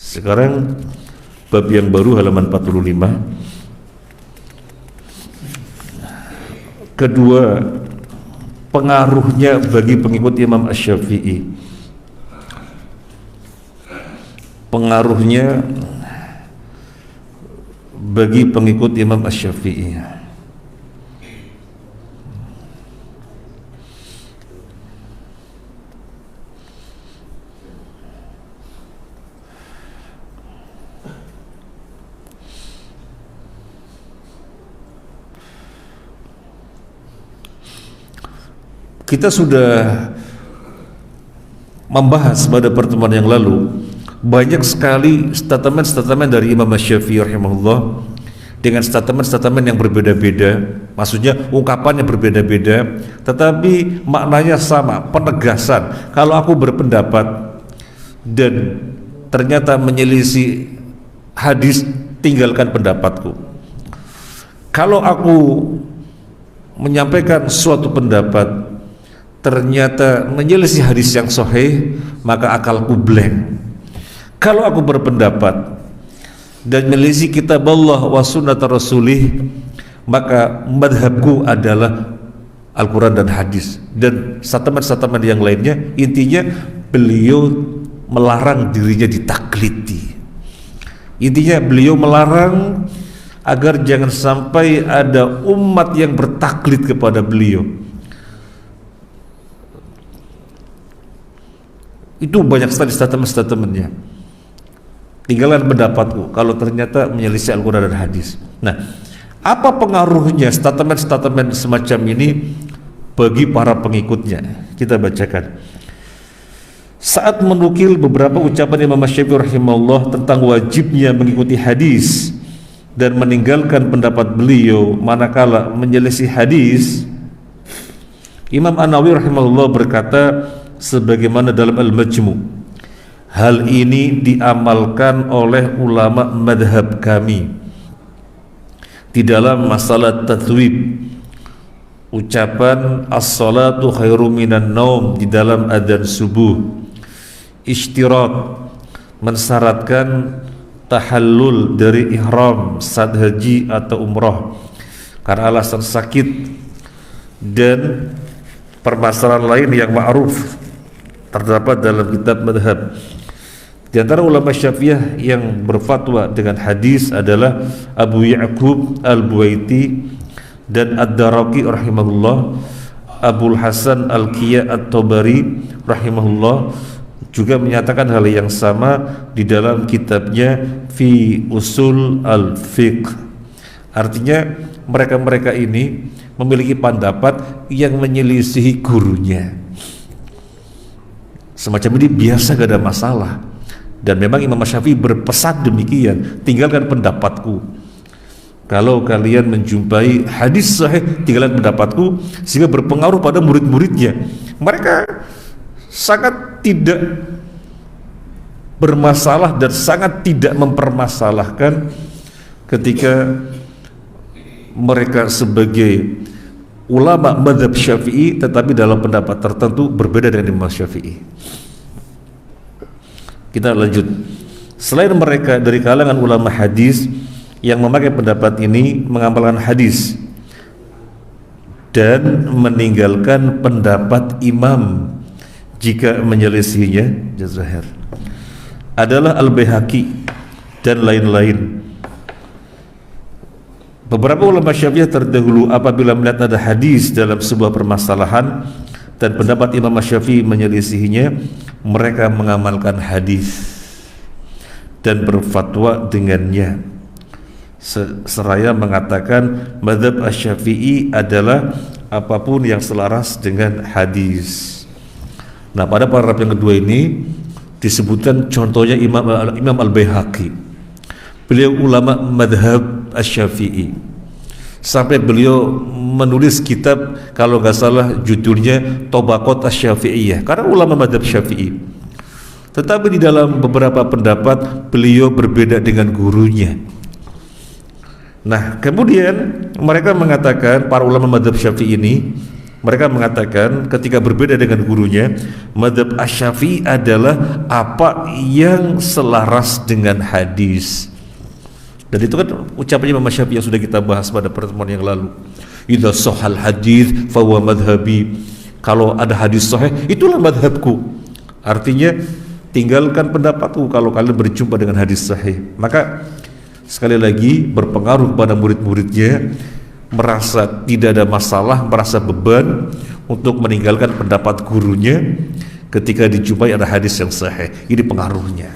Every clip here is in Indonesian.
Sekarang bab yang baru halaman 45. Kedua, pengaruhnya bagi pengikut Imam Asy-Syafi'i. Pengaruhnya bagi pengikut Imam Asy-Syafi'i. Kita sudah membahas pada pertemuan yang lalu banyak sekali statement-statement dari Imam Asy-Syafi'i rahimahullah dengan statement-statement yang berbeda-beda, maksudnya ungkapan yang berbeda-beda, tetapi maknanya sama, penegasan. Kalau aku berpendapat dan ternyata menyelisih hadis, tinggalkan pendapatku. Kalau aku menyampaikan suatu pendapat ternyata menyelisih hadis yang sahih, maka akalku blank. Kalau aku berpendapat dan menyelisih kitab Allah wa sunnah rasulih, maka madhabku adalah Al-Quran dan hadis. Dan statement-statement yang lainnya, intinya beliau melarang dirinya ditaklidi. Intinya beliau melarang agar jangan sampai ada umat yang bertaklid kepada beliau. Itu banyak sekali statement-statementnya. Tinggalkan pendapatku kalau ternyata menyelisih Al-Quran dan hadis. Nah, apa pengaruhnya statement-statement semacam ini bagi para pengikutnya? Kita bacakan. Saat menukil beberapa ucapan Imam Asy-Syafi'i rahimahullah tentang wajibnya mengikuti hadis dan meninggalkan pendapat beliau manakala menyelisih hadis, Imam An-Nawawi rahimahullah berkata sebagaimana dalam Al-Majmu', hal ini diamalkan oleh ulama madhab kami di dalam masalah tatwib, ucapan as-salatu khairum minan naum di dalam adzan subuh, ishtirak, mensyaratkan tahallul dari ihram saat haji atau umrah karena alasan sakit, dan permasalahan lain yang ma'ruf terdapat dalam kitab madhab. Di antara ulama Syafi'iyah yang berfatwa dengan hadis adalah Abu Ya'qub Al-Buwaiti dan Ad-Daraqi rahimahullah, Abul Hasan Al-Qiyya At-Tabari rahimahullah juga menyatakan hal yang sama di dalam kitabnya Fi Usul Al-Fiqh. Artinya mereka-mereka ini memiliki pendapat yang menyelisihi gurunya. Semacam ini biasa, gak ada masalah. Dan memang Imam Syafi'i berpesan demikian, tinggalkan pendapatku. Kalau kalian menjumpai hadis sahih, tinggalkan pendapatku, sehingga berpengaruh pada murid-muridnya. Mereka sangat tidak bermasalah dan sangat tidak mempermasalahkan ketika mereka sebagai ulama madhab Syafi'i tetapi dalam pendapat tertentu berbeda dengan Imam Syafi'i. Kita lanjut. Selain mereka dari kalangan ulama hadis yang memakai pendapat ini, mengamalkan hadis dan meninggalkan pendapat imam jika menyelisihinya, jazahir, adalah Al-Baihaqi dan lain-lain. Beberapa ulama Syafi'iyah terdahulu apabila melihat ada hadis dalam sebuah permasalahan dan pendapat Imam Syafi'i menyelisihinya, mereka mengamalkan hadis dan berfatwa dengannya, seraya mengatakan mazhab Asy-Syafi'i adalah apapun yang selaras dengan hadis. Nah, pada paragraf yang kedua ini disebutkan contohnya Imam Al-Baihaqi. Beliau ulama madhab Asy-Syafi'i, sampai beliau menulis kitab, kalau nggak salah judulnya Tabaqat Asy-Syafi'iyah, karena ulama madhab Syafi'i. Tetapi di dalam beberapa pendapat beliau berbeda dengan gurunya. Nah, kemudian mereka mengatakan, para ulama madhab Syafi'i ini Mereka mengatakan ketika berbeda dengan gurunya, mazhab Asy-Syafi'i adalah apa yang selaras dengan hadis. Dan itu kan ucapan Imam Syafi'i yang sudah kita bahas pada pertemuan yang lalu. Idza shahhal hadits fa huwa madhhabi. Kalau ada hadis sahih, itulah madhabku. Artinya tinggalkan pendapatku kalau kalian berjumpa dengan hadis sahih. Maka sekali lagi berpengaruh pada murid-muridnya, merasa tidak ada masalah, merasa beban untuk meninggalkan pendapat gurunya ketika dijumpai ada hadis yang sahih. Ini pengaruhnya.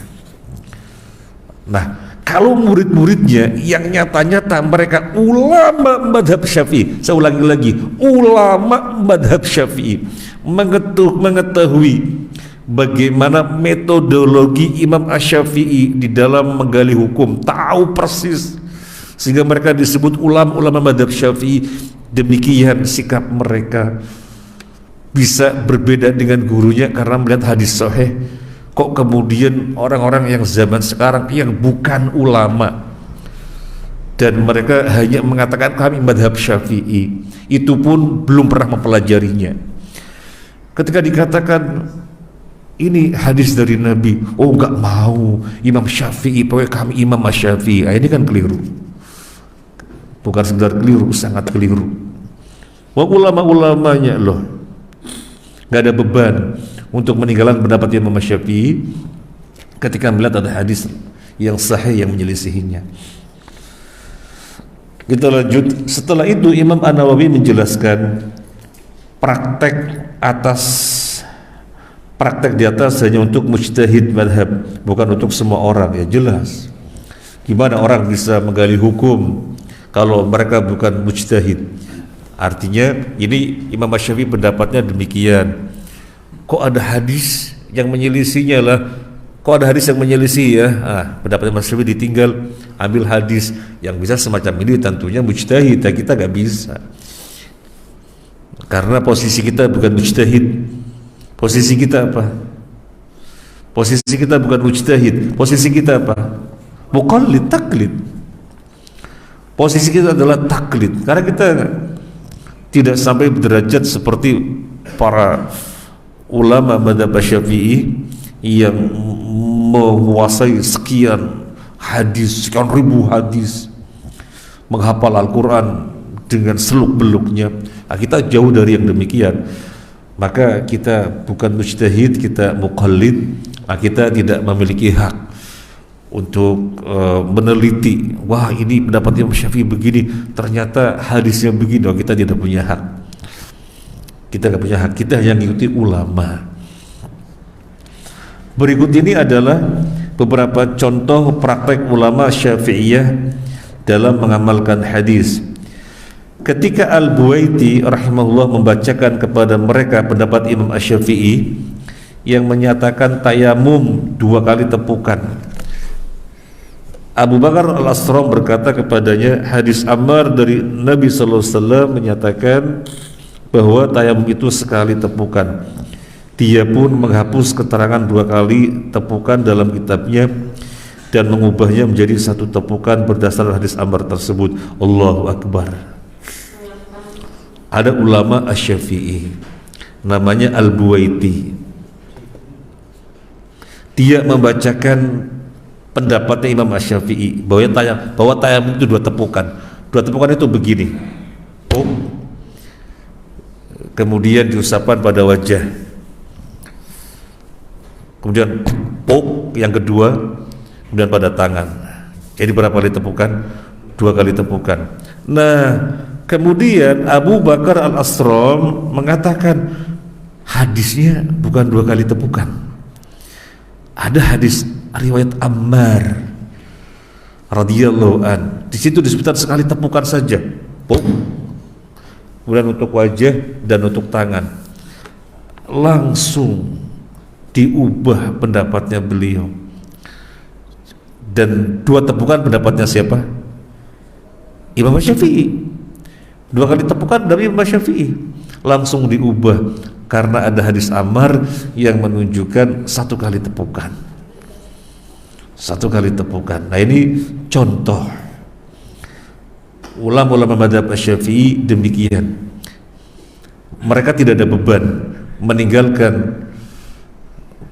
Nah, kalau murid-muridnya yang nyata-nyata mereka ulama madhab Syafi'i, saya ulangi lagi, ulama madhab Syafi'i, mengetahui bagaimana metodologi Imam Asy-Syafi'i di dalam menggali hukum, tahu persis, sehingga mereka disebut ulama madhab Syafi'i. Demikian sikap mereka, bisa berbeda dengan gurunya karena melihat hadis sahih. Kok kemudian orang-orang yang zaman sekarang yang bukan ulama dan mereka hanya mengatakan kami madhab Syafi'i, itu pun belum pernah mempelajarinya. Ketika dikatakan ini hadis dari Nabi, oh enggak mau, Imam Syafi'i, pokoknya kami Imam Syafi'i. Ini kan keliru. Bukan sekedar keliru, sangat keliru. Wah, ulama-ulamanya loh nggak ada beban untuk meninggalkan pendapat Imam Syafi'i ketika melihat ada hadis yang sahih yang menyelisihinya. Kita lanjut. Setelah itu Imam An-Nawawi menjelaskan praktek di atas hanya untuk mujtahid madhab, bukan untuk semua orang. Ya jelas, gimana orang bisa menggali hukum kalau mereka bukan mujtahid? Artinya ini Imam Syafi'i pendapatnya demikian. Kok ada hadis yang menyelisihinya lah? Kok ada hadis yang menyelisih ya? Pendapat Imam Syafi'i ditinggal, ambil hadis yang bisa semacam ini, tentunya mujtahid. Kita gak bisa, karena posisi kita bukan mujtahid. Posisi kita apa? Posisi kita bukan mujtahid. Posisi kita apa? Muqallid, taklid. Posisi kita adalah taklid, karena kita tidak sampai derajat seperti para ulama madhab Syafi'i yang menguasai sekian hadis, sekian ribu hadis, menghafal Al-Quran dengan seluk-beluknya. Kita jauh dari yang demikian. Maka kita bukan mujtahid, kita muqallid. Kita tidak memiliki hak untuk meneliti, wah ini pendapat Imam Syafi'i begini, ternyata hadisnya begini. Kita tidak punya hak. Kita tidak punya hak. Kita hanya mengikuti ulama. Berikut ini adalah beberapa contoh praktek ulama Syafi'iyah dalam mengamalkan hadis. Ketika Al-Buwaiti rahimahullah membacakan kepada mereka pendapat Imam Asy-Syafi'i yang menyatakan tayamum 2 kali tepukan, Abu Bakar Al-Asram berkata kepadanya, hadis Ammar dari Nabi sallallahu alaihi wasallam menyatakan bahwa tayamum itu sekali tepukan. Dia pun menghapus keterangan 2 kali tepukan dalam kitabnya dan mengubahnya menjadi 1 tepukan berdasarkan hadis Ammar tersebut. Allahu Akbar. Ada ulama Asy-Syafi'i namanya Al-Buwaiti. Dia membacakan pendapatnya Imam Asy-Syafi'i bahwa tayamum itu 2 tepukan. 2 tepukan itu begini. Kemudian diusapkan pada wajah. Kemudian yang kedua, kemudian pada tangan. Jadi berapa kali tepukan? 2 kali tepukan. Nah, kemudian Abu Bakar Al-Asram mengatakan hadisnya bukan 2 kali tepukan. Ada hadis riwayat Ammar radhiyallahu an. Di situ disebutkan sekali tepukan saja. Kemudian untuk wajah dan untuk tangan. Langsung diubah pendapatnya beliau. Dan 2 tepukan pendapatnya siapa? Imam Syafi'i. 2 kali tepukan dari Imam Syafi'i. Langsung diubah karena ada hadis Ammar yang menunjukkan 1 kali tepukan. 1 kali tepukan. Nah, ini contoh ulama-ulama madhab Syafi'i demikian. mereka tidak ada beban meninggalkan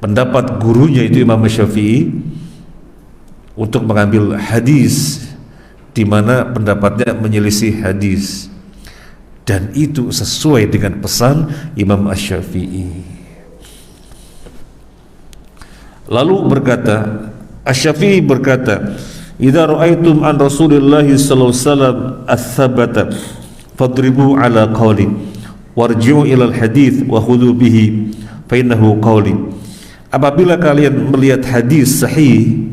pendapat gurunya itu Imam Syafi'i untuk mengambil hadis di mana pendapatnya menyelisih hadis, dan itu sesuai dengan pesan Imam Asy-Syafi'i. Lalu Asy-Syafi'i berkata, "Idza ra'aitum an Rasulillah sallallahu alaihi wasallam ats-tsabata fadribu ala qawli warji'u ila al-hadits wa khudhu bihi fa innahu qawli." Apabila kalian melihat hadis sahih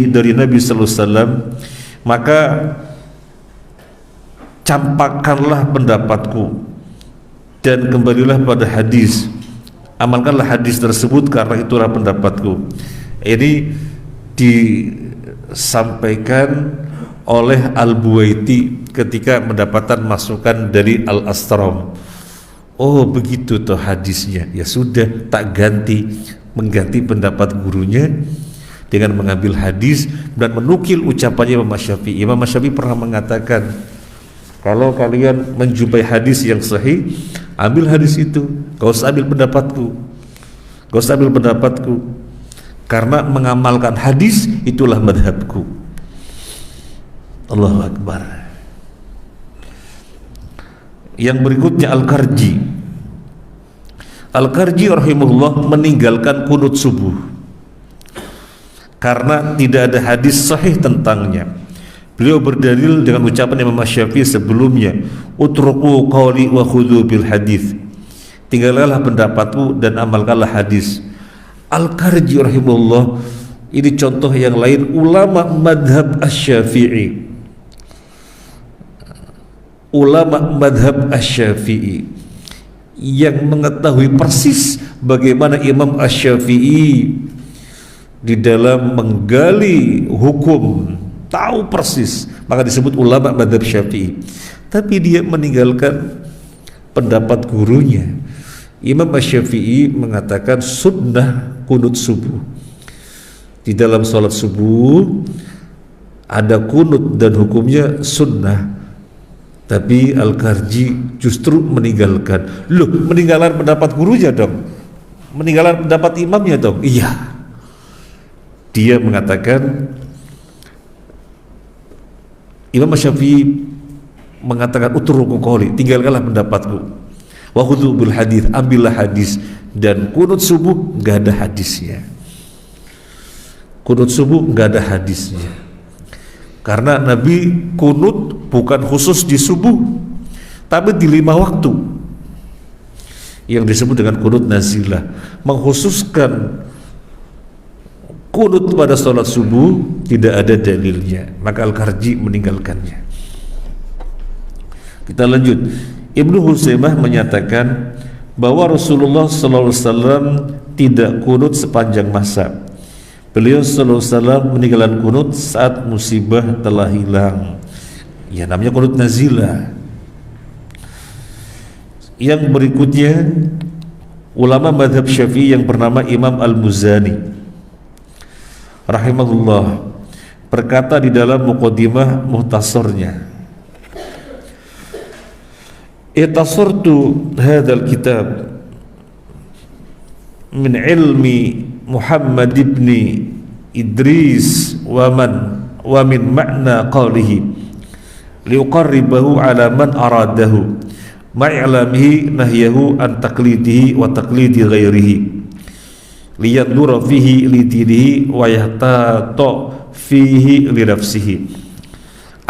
dari Nabi sallallahu alaihi wasallam, maka campakkanlah pendapatku dan kembalilah pada hadis, amalkanlah hadis tersebut karena itulah pendapatku. Ini disampaikan oleh Al-Buwaiti ketika mendapatkan masukan dari Al-Astram. Oh begitu toh hadisnya, ya sudah, tak mengganti pendapat gurunya dengan mengambil hadis dan menukil ucapannya Imam Syafi'i. Imam Syafi'i pernah mengatakan, kalau kalian menjumpai hadis yang sahih, ambil hadis itu, gak usah ambil pendapatku, karena mengamalkan hadis itulah madhabku. Allahu Akbar. Yang berikutnya Al-Karji rahimahullah meninggalkan kunut subuh karena tidak ada hadis sahih tentangnya. Beliau berdalil dengan ucapan Imam Syafi'i sebelumnya, "Utruku qawli wa khudhu bil hadis." Tinggalkanlah pendapatku dan amalkanlah hadis. Al-Karji rahimahullah ini contoh yang lain ulama madhab Asy-Syafi'i. Ulama madhab Asy-Syafi'i yang mengetahui persis bagaimana Imam Asy-Syafi'i di dalam menggali hukum, tahu persis, maka disebut ulama madhab Syafi'i. Tapi dia meninggalkan pendapat gurunya. Imam Asy-Syafi'i mengatakan sunnah kunut subuh. Di dalam sholat subuh ada kunut dan hukumnya sunnah. Tapi Al-Karji justru meninggalkan. Loh, meninggalkan pendapat gurunya dong, meninggalkan pendapat imamnya dong. Iya, dia mengatakan, Imam Syafi'i mengatakan utruku qawli, tinggalkanlah pendapatku, wa khudhu bil hadis, ambillah hadis. Dan kunut subuh gak ada hadisnya. Kunut subuh gak ada hadisnya. Karena Nabi kunut bukan khusus di subuh, tapi di 5 waktu yang disebut dengan kunut nazilah. Mengkhususkan kunut pada sholat subuh tidak ada dalilnya, maka Al-Karji meninggalkannya. Kita lanjut. Ibnu Huzaimah menyatakan bahwa Rasulullah SAW tidak kunut sepanjang masa. Beliau SAW meninggalkan kunut saat musibah telah hilang, ya namanya kunut nazilah. Yang berikutnya ulama madhab Syafi'i yang bernama Imam Al-Muzani rahimahullah berkata di dalam muqaddimah muhtasarnya, "Itasartu hadzal kitab min ilmi Muhammad ibn Idris wa min makna qawlihi liuqarribahu ala man aradahu ma'ilamihi nahyahu an taqlidihi wa taqlidi ghairihi liyandura fihi lidinihi wa yahtata fihi li nafsihi."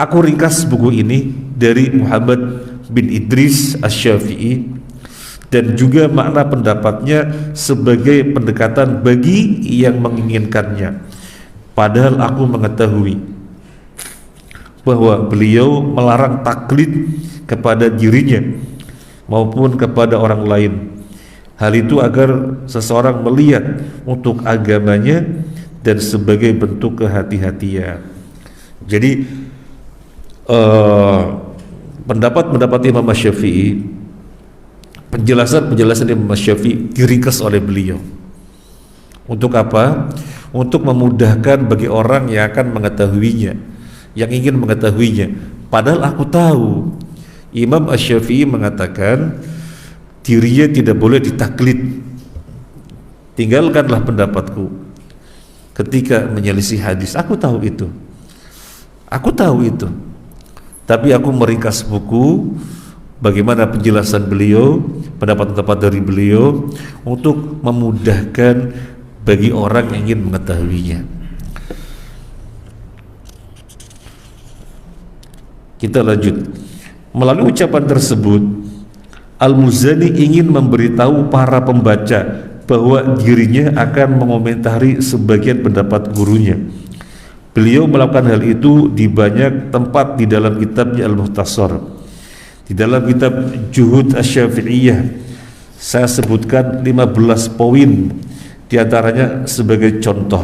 Aku ringkas buku ini dari Muhammad bin Idris Asy-Syafi'i dan juga makna pendapatnya sebagai pendekatan bagi yang menginginkannya. Padahal aku mengetahui bahwa beliau melarang taklid kepada dirinya maupun kepada orang lain. Hal itu agar seseorang melihat untuk agamanya dan sebagai bentuk kehati-hatian. Jadi pendapat-pendapat Imam Syafi'i, penjelasan Imam Syafi'i diringkas oleh beliau. Untuk apa? Untuk memudahkan bagi orang yang akan mengetahuinya, yang ingin mengetahuinya. Padahal aku tahu Imam Asy-Syafi'i mengatakan dirinya tidak boleh ditaklid. Tinggalkanlah pendapatku ketika menyelisih hadis. Aku tahu itu, tapi aku meringkas buku bagaimana penjelasan beliau, pendapat-pendapat dari beliau untuk memudahkan bagi orang yang ingin mengetahuinya. Kita lanjut. Melalui ucapan tersebut, Al-Muzani ingin memberitahu para pembaca bahwa dirinya akan mengomentari sebagian pendapat gurunya. Beliau melakukan hal itu di banyak tempat di dalam kitabnya Al-Mukhtasar. Di dalam kitab Juhud Asy-Syafi'iyah saya sebutkan 15 poin, di antaranya sebagai contoh.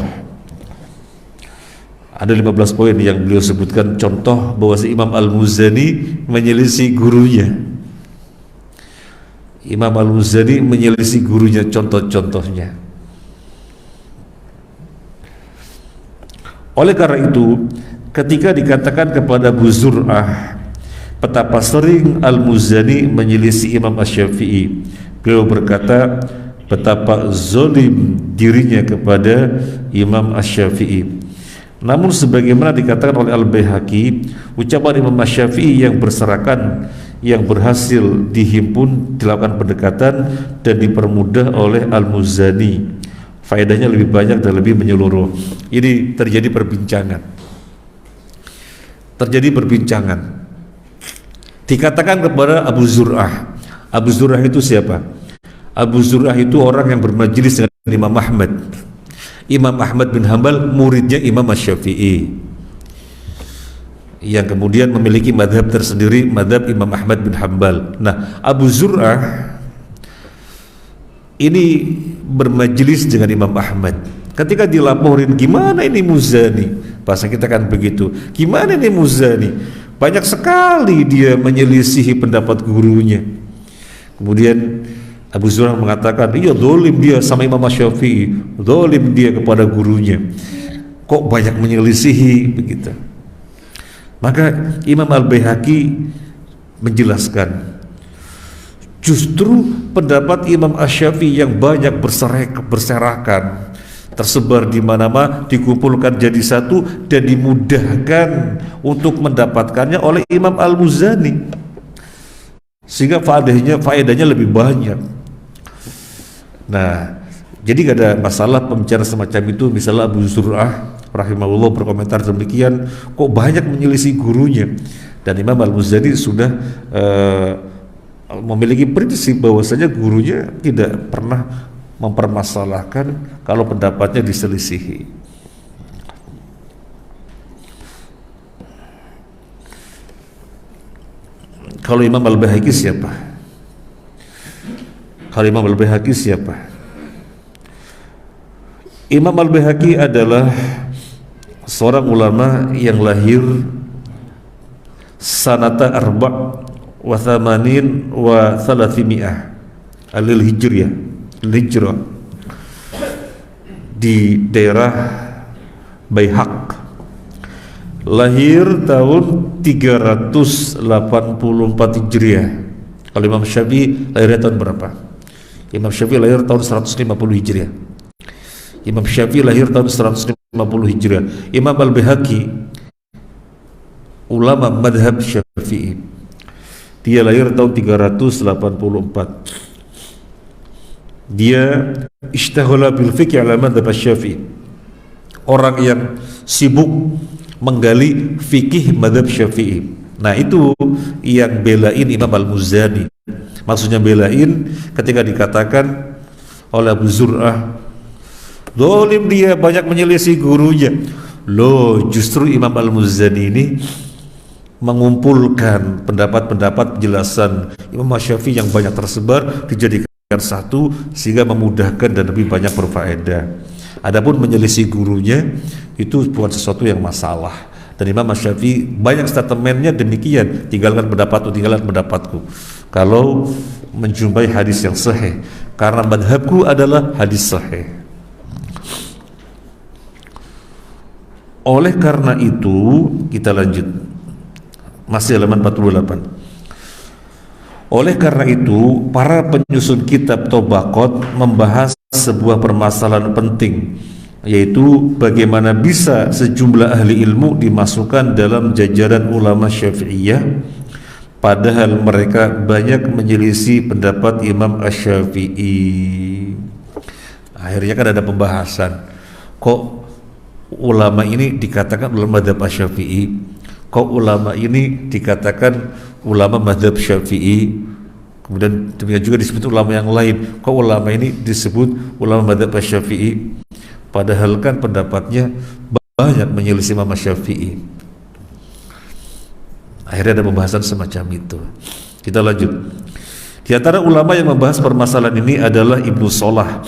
Ada 15 poin yang beliau sebutkan contoh bahwa si Imam Al-Muzani menyelisih gurunya. Imam Al-Muzani menyelisih gurunya, contoh-contohnya. Oleh karena itu, ketika dikatakan kepada Abu Zur'ah betapa sering Al-Muzani menyelisih Imam Asy-Syafi'i, beliau berkata betapa zalim dirinya kepada Imam Asy-Syafi'i. Namun sebagaimana dikatakan oleh Al-Baihaqi, ucapan Imam Asy-Syafi'i yang berserakan, yang berhasil dihimpun, dilakukan pendekatan dan dipermudah oleh Al-Muzani, faedahnya lebih banyak dan lebih menyeluruh. Ini terjadi perbincangan. Dikatakan kepada Abu Zur'ah. Abu Zur'ah itu siapa? Abu Zur'ah itu orang yang bermajlis dengan Imam Ahmad. Imam Ahmad bin Hanbal muridnya Imam Asy-Syafi'i, yang kemudian memiliki madhab tersendiri, madhab Imam Ahmad bin Hanbal. Nah, Abu Zur'ah ini bermajlis dengan Imam Ahmad. Ketika dilaporin, gimana ini Muzani, bahasa kita kan begitu, gimana ini Muzani, banyak sekali dia menyelisihi pendapat gurunya. Kemudian Abu Zur'ah mengatakan, iya zalim dia sama Imam Asy-Syafi'i, zalim dia kepada gurunya, kok banyak menyelisihi begitu. Maka Imam Al-Baihaqi menjelaskan, justru pendapat Imam Asy-Syafi'i yang banyak berserakan, tersebar di mana-mana, dikumpulkan jadi satu dan dimudahkan untuk mendapatkannya oleh Imam Al-Muzani, sehingga faedahnya lebih banyak. Nah, jadi gak ada masalah pembicara semacam itu. Misalnya Abu Zur'ah rahimahullah berkomentar demikian, kok banyak menyelisih gurunya, dan Imam Al-Muzani sudah memiliki prinsip bahwasanya gurunya tidak pernah mempermasalahkan kalau pendapatnya diselisihi. Kalau Imam Al-Baihaqi siapa? Imam Al-Baihaqi adalah seorang ulama yang lahir sanata arba' wa thamanin wa thalathimi'ah al-hijriyah, hijrah, di daerah Baihaq. Lahir tahun 384 Hijriah. Kalau Imam Syafi'i lahirnya tahun berapa? Imam Syafi'i lahir tahun 150 Hijriah. Imam Syafi'i lahir tahun 150 Hijriah. Imam Al-Baihaqi ulama madhab Syafi'i, dia lahir tahun 384. Dia ishtaghala bil fiqh ala madhab Syafi'i, orang yang sibuk menggali fikih madhab Syafi'i. Nah, itu yang belain Imam Al-Muzani. Maksudnya belain ketika dikatakan oleh Abu Zur'ah, zalim dia banyak menyelisih gurunya. Loh, justru Imam Al-Muzani ini mengumpulkan pendapat-pendapat penjelasan Imam Syafi'i yang banyak tersebar dijadikan satu, sehingga memudahkan dan lebih banyak berfaedah. Adapun menyelisih gurunya itu bukan sesuatu yang masalah. Dan Imam Syafi'i banyak statementnya demikian, tinggalkan pendapatku kalau menjumpai hadis yang sahih, karena madhabku adalah hadis sahih. Oleh karena itu, kita lanjut, masih halaman 48. Oleh karena itu, para penyusun kitab Tobaqot membahas sebuah permasalahan penting, yaitu bagaimana bisa sejumlah ahli ilmu dimasukkan dalam jajaran ulama Syafi'iyah padahal mereka banyak menyelisih pendapat Imam Asy-Syafi'i. Akhirnya kan ada pembahasan, kok ulama ini dikatakan ulama mazhab Asy-Syafi'i, kok ulama ini dikatakan ulama mazhab Syafi'i, kemudian demikian juga disebut ulama yang lain, kok ulama ini disebut ulama mazhab Syafi'i, padahal kan pendapatnya banyak menyelisih Imam Syafi'i. Akhirnya ada pembahasan semacam itu. Kita lanjut. Di antara ulama yang membahas permasalahan ini adalah Ibnu Shalah.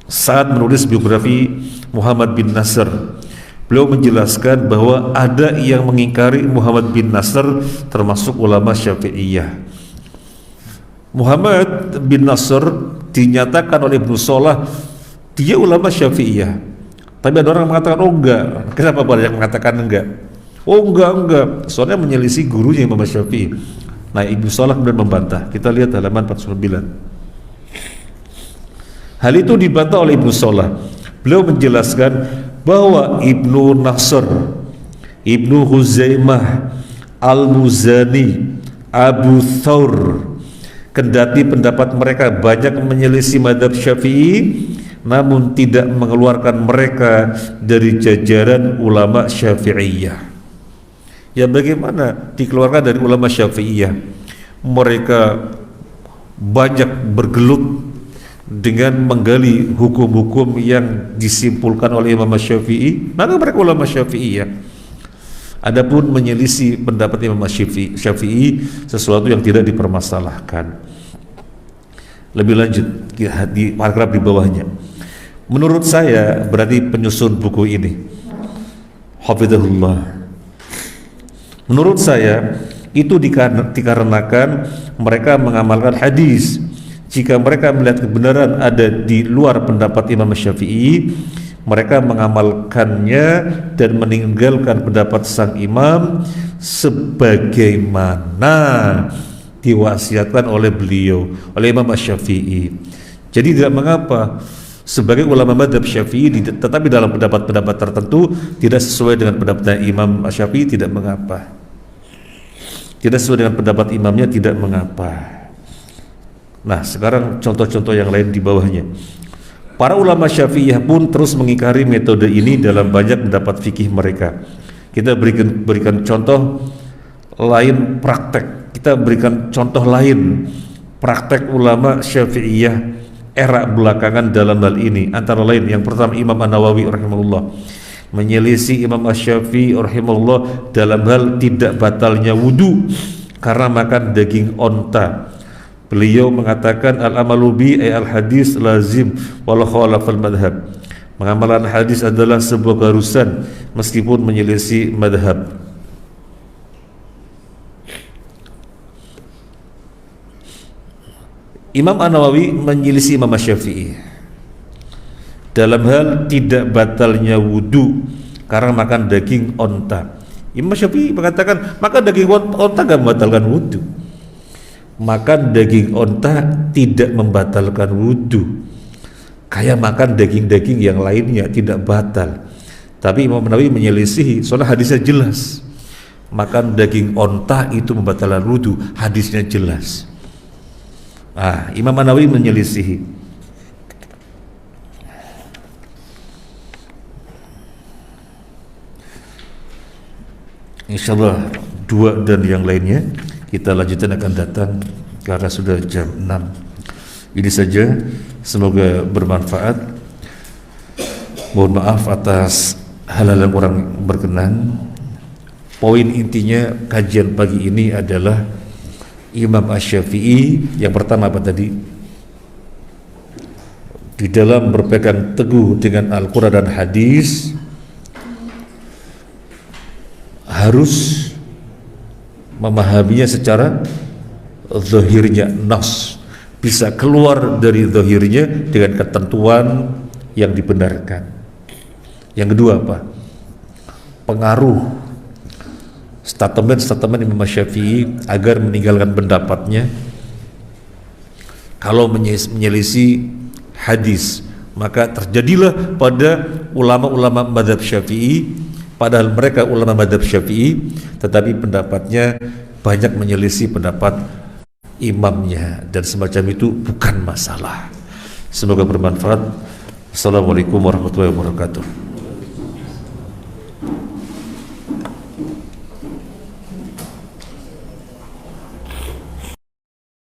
Saat menulis biografi Muhammad bin Nasr, beliau menjelaskan bahwa ada yang mengingkari Muhammad bin Nasr termasuk ulama Syafi'iyah. Muhammad bin Nasr dinyatakan oleh Ibnu Shalah dia ulama Syafi'iyah, tapi ada orang mengatakan oh enggak. Kenapa banyak yang mengatakan enggak? Oh enggak, soalnya menyelisih gurunya Imam Syafi'i. Nah, Ibnu Shalah kemudian membantah. Kita lihat halaman 49. Hal itu dibantah oleh Ibnu Shalah. Beliau menjelaskan bahwa Ibnu Nasr, Ibnu Huzaimah, Al-Muzani, Abu Thawr, kendati pendapat mereka banyak menyelisih mazhab Syafi'i, namun tidak mengeluarkan mereka dari jajaran ulama Syafi'iyah. Ya bagaimana dikeluarkan dari ulama Syafi'iyah? Mereka banyak bergelut dengan menggali hukum-hukum yang disimpulkan oleh Imam Syafi'i, maka mereka ulama Syafi'iyah. Adapun menyelisih pendapat Imam Syafi'i sesuatu yang tidak dipermasalahkan. Lebih lanjut di paragraf di bawahnya. Menurut saya, berarti penyusun buku ini, hafizahullah, menurut saya itu dikarenakan mereka mengamalkan hadis. Jika mereka melihat kebenaran ada di luar pendapat Imam Syafi'i, mereka mengamalkannya dan meninggalkan pendapat sang imam sebagaimana diwasiatkan oleh beliau, oleh Imam Syafi'i. Jadi tidak mengapa sebagai ulama mazhab Syafi'i, tetapi dalam pendapat-pendapat tertentu tidak sesuai dengan pendapat Imam Syafi'i, tidak mengapa. Tidak sesuai dengan pendapat imamnya, tidak mengapa. Nah, sekarang contoh-contoh yang lain di bawahnya. Para ulama Syafi'iyah pun terus mengingkari metode ini dalam banyak pendapat fikih mereka. Kita berikan contoh lain praktek. Kita berikan contoh lain praktek ulama Syafi'iyah era belakangan dalam hal ini. Antara lain, yang pertama Imam An-Nawawi rahimahullah menyelisih Imam Asy-Syafi'i rahimahullah dalam hal tidak batalnya wudu karena makan daging onta. Beliau mengatakan al-amalu bi ay al-hadis lazim wala khalafal madhab. Mengamalkan hadis adalah sebuah keharusan meskipun menyelisih madhab. Imam An-Nawawi menyelisih Imam Asy-Syafi'i dalam hal tidak batalnya wudu karena makan daging onta. Imam Syafi'i mengatakan makan daging onta tidak membatalkan wudu. Makan daging onta tidak membatalkan wudu. Kayak makan daging-daging yang lainnya tidak batal. Tapi Imam Nawawi menyelisihi, soalnya hadisnya jelas. Makan daging onta itu membatalkan wudu, hadisnya jelas. Imam Nawawi menyelisihi. Insyaallah dua dan yang lainnya kita lanjutkan akan datang karena sudah jam 6. Ini saja, semoga bermanfaat. Mohon maaf atas hal-hal yang kurang berkenan. Poin intinya kajian pagi ini adalah Imam Asy-Syafi'i yang pertama apa tadi? Di dalam berpegang teguh dengan Al-Quran dan hadis harus memahaminya secara zahirnya, nas, bisa keluar dari zahirnya dengan ketentuan yang dibenarkan. Yang kedua apa? Pengaruh statement Imam Syafi'i agar meninggalkan pendapatnya kalau menyelisih hadis, maka terjadilah pada ulama-ulama mazhab Syafi'i, padahal mereka ulama mazhab Syafi'i, tetapi pendapatnya banyak menyelisih pendapat imamnya, dan semacam itu bukan masalah. Semoga bermanfaat. Assalamualaikum warahmatullahi wabarakatuh.